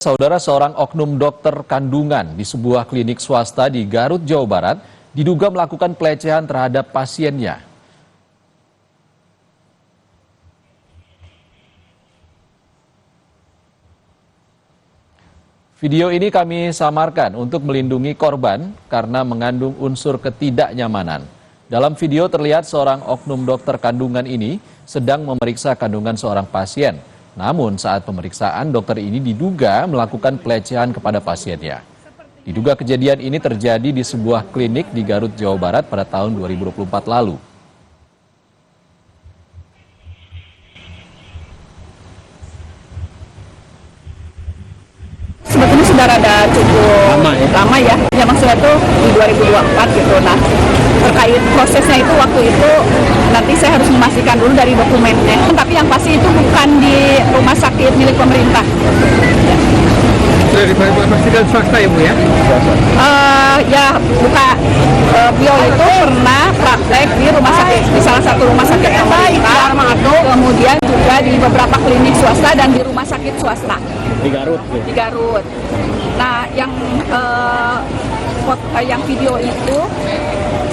Saudara, seorang oknum dokter kandungan di sebuah klinik swasta di Garut, Jawa Barat diduga melakukan pelecehan terhadap pasiennya. Video ini kami samarkan untuk melindungi korban karena mengandung unsur ketidaknyamanan. Dalam video terlihat seorang oknum dokter kandungan ini sedang memeriksa kandungan seorang pasien. Namun saat pemeriksaan, dokter ini diduga melakukan pelecehan kepada pasiennya. Diduga kejadian ini terjadi di sebuah klinik di Garut, Jawa Barat pada tahun 2024 lalu. Sebetulnya sudah ada cukup lama ya. Ya maksudnya itu di 2024 gitu. Nah, terkait prosesnya itu waktu itu nanti saya harus memastikan dulu dari dokumennya. Tapi yang pasti itu bukan di rumah sakit milik pemerintah. Sudah dipastikan swasta ya Bu ya? Ya bukan. Beliau itu pernah praktek di rumah sakit, di salah satu rumah sakit pemerintah, kemudian juga di beberapa klinik swasta dan di rumah sakit swasta. Di Garut. Di Garut. Nah, yang video itu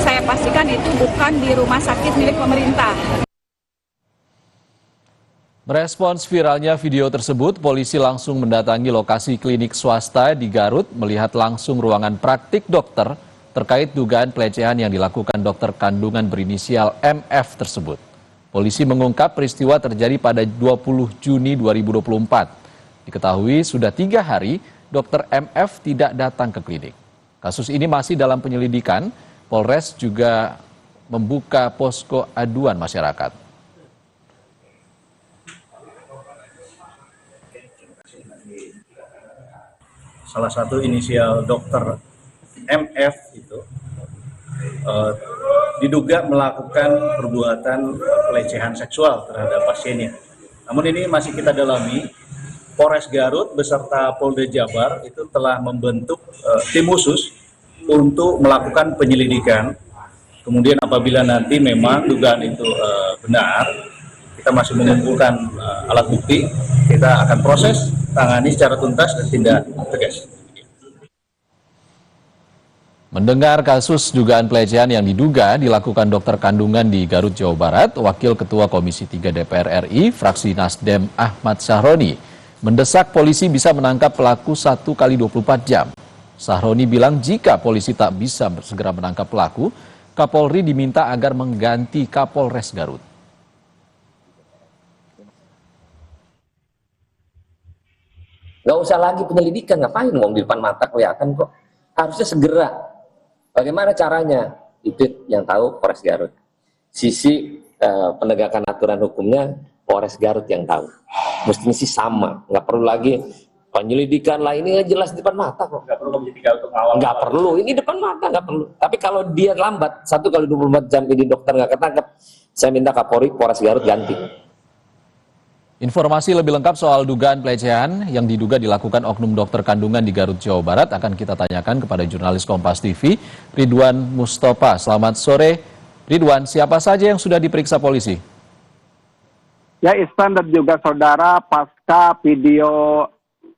saya pastikan itu bukan di rumah sakit milik pemerintah. Merespons viralnya video tersebut, polisi langsung mendatangi lokasi klinik swasta di Garut melihat langsung ruangan praktik dokter terkait dugaan pelecehan yang dilakukan dokter kandungan berinisial MF tersebut. Polisi mengungkap peristiwa terjadi pada 20 Juni 2024. Diketahui sudah 3 hari dokter MF tidak datang ke klinik. Kasus ini masih dalam penyelidikan. Polres juga membuka posko aduan masyarakat. Salah satu inisial dokter MF itu diduga melakukan perbuatan pelecehan seksual terhadap pasiennya. Namun ini masih kita dalami. Polres Garut beserta Polda Jabar itu telah membentuk tim khusus untuk melakukan penyelidikan. Kemudian apabila nanti memang dugaan itu benar, kita masih mengumpulkan alat bukti, kita akan proses, tangani secara tuntas dan tindak tegas. Mendengar kasus dugaan pelecehan yang diduga dilakukan dokter kandungan di Garut, Jawa Barat, Wakil Ketua Komisi 3 DPR RI, fraksi Nasdem Ahmad Sahroni, mendesak polisi bisa menangkap pelaku 1 kali 24 jam. Sahroni bilang jika polisi tak bisa segera menangkap pelaku, Kapolri diminta agar mengganti Kapolres Garut. Nggak usah lagi penyelidikan, ngapain ngomong di depan mata kelihatan kok. Harusnya segera. Bagaimana caranya? Itu yang tahu Polres Garut. Sisi penegakan aturan hukumnya Polres Garut yang tahu. Mestinya sih sama, nggak perlu lagi penyelidikan lah, ini jelas di depan mata kok. Nggak perlu penyelidikan untuk awal. Nggak perlu, ini depan mata nggak perlu. Tapi kalau dia lambat, 1 kali 24 jam ini dokter nggak ketangkep, saya minta Kapolri Polres Garut ganti. Informasi lebih lengkap soal dugaan pelecehan yang diduga dilakukan oknum dokter kandungan di Garut, Jawa Barat akan kita tanyakan kepada jurnalis Kompas TV, Ridwan Mustafa. Selamat sore, Ridwan. Siapa saja yang sudah diperiksa polisi? Ya, Ihsan dan juga saudara, pasca video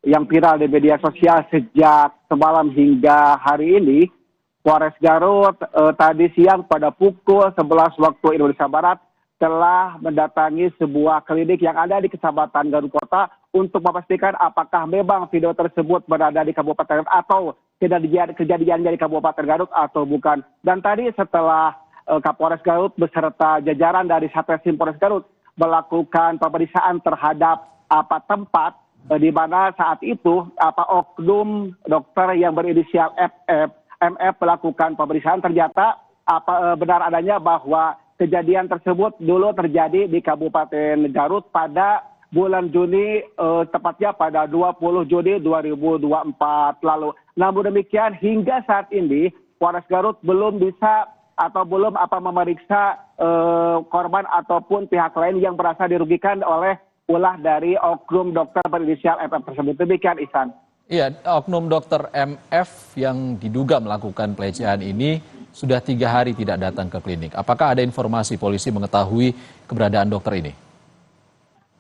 yang viral di media sosial sejak semalam hingga hari ini, Polres Garut tadi siang pada pukul 11 waktu Indonesia Barat telah mendatangi sebuah klinik yang ada di Kecamatan Garut Kota untuk memastikan apakah memang video tersebut berada di Kabupaten Garut atau kejadiannya di Kabupaten Garut atau bukan. Dan tadi setelah Kapolres Garut beserta jajaran dari Satreskrim Polres Garut melakukan pemeriksaan terhadap tempat di mana saat itu oknum dokter yang berinisial MF melakukan pemeriksaan, ternyata benar adanya bahwa kejadian tersebut dulu terjadi di Kabupaten Garut pada bulan Juni, tepatnya pada 20 Juni 2024 lalu. Namun demikian hingga saat ini Polres Garut belum bisa atau belum memeriksa korban ataupun pihak lain yang merasa dirugikan oleh ulah dari oknum dokter berinisial MF tersebut. Demikian, Ihsan. Iya, oknum dokter MF yang diduga melakukan pelecehan ini sudah 3 hari tidak datang ke klinik. Apakah ada informasi polisi mengetahui keberadaan dokter ini?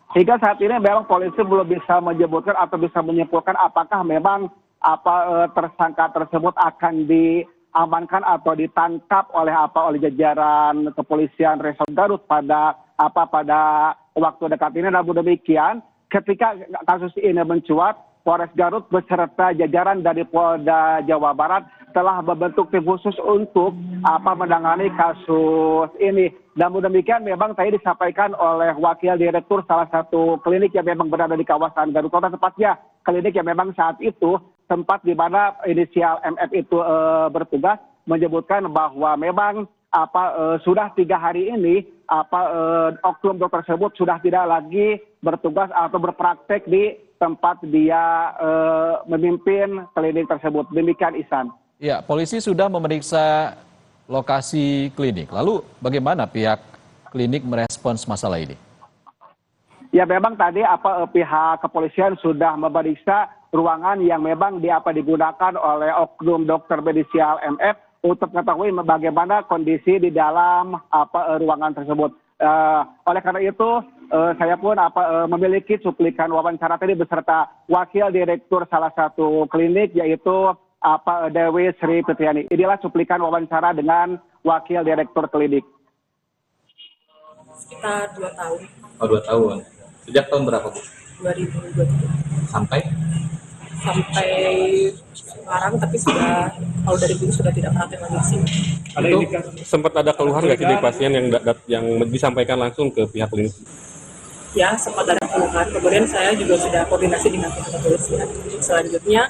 Hingga saat ini memang polisi belum bisa menyebutkan atau bisa menyimpulkan apakah memang tersangka tersebut akan diamankan atau ditangkap oleh jajaran kepolisian Resort Garut pada waktu dekat ini. Namun demikian, ketika kasus ini mencuat, Polres Garut beserta jajaran dari Polda Jawa Barat telah membentuk tim khusus untuk menangani kasus ini. Namun demikian memang tadi disampaikan oleh Wakil Direktur salah satu klinik yang memang berada di kawasan Garut Kota, tepatnya klinik yang memang saat itu tempat di mana inisial MF itu bertugas, menyebutkan bahwa memang sudah 3 hari ini oknum dokter tersebut sudah tidak lagi bertugas atau berpraktek di tempat dia memimpin klinik tersebut. Demikian, Ihsan. Ya, polisi sudah memeriksa lokasi klinik. Lalu bagaimana pihak klinik merespons masalah ini? Ya, memang tadi pihak kepolisian sudah memeriksa ruangan yang memang digunakan oleh oknum dokter berinisial MF untuk mengetahui bagaimana kondisi di dalam ruangan tersebut. Oleh karena itu, saya pun memiliki cuplikan wawancara tadi beserta Wakil Direktur salah satu klinik, yaitu Dewi Sri Fitriani. Inilah cuplikan wawancara dengan Wakil Direktur klinik. Sekitar 2 tahun. Oh, 2 tahun. Sejak tahun berapa, Bu? 2023. Sampai sekarang, tapi kalau dari dulu sudah tidak praktek lagi sih. Itu sempat ada keluhan nggak sih dari pasien yang disampaikan langsung ke pihak klinik? Ya, sempat ada keluhan. Kemudian saya juga sudah koordinasi dengan pihak kepolisian. Selanjutnya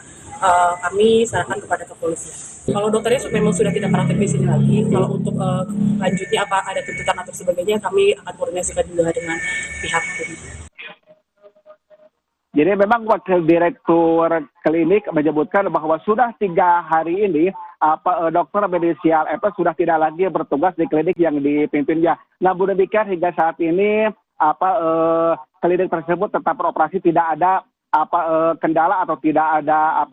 kami sarankan kepada kepolisian. Kalau dokternya memang sudah tidak praktek di sini lagi, kalau untuk lanjutnya apa ada tuntutan atau sebagainya, kami akan koordinasikan juga dengan pihak klinik. Jadi memang Wakil Direktur klinik menyebutkan bahwa sudah 3 hari ini dokter berinisial FS sudah tidak lagi bertugas di klinik yang dipimpinnya. Namun demikian hingga saat ini klinik tersebut tetap beroperasi, tidak ada kendala atau tidak ada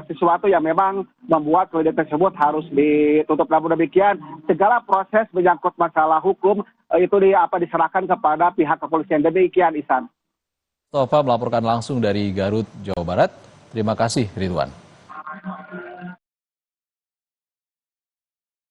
sesuatu yang memang membuat klinik tersebut harus ditutup. Namun demikian segala proses menyangkut masalah hukum itu diserahkan kepada pihak kepolisian. Demikian, Ihsan. Tova melaporkan langsung dari Garut, Jawa Barat. Terima kasih, Ridwan.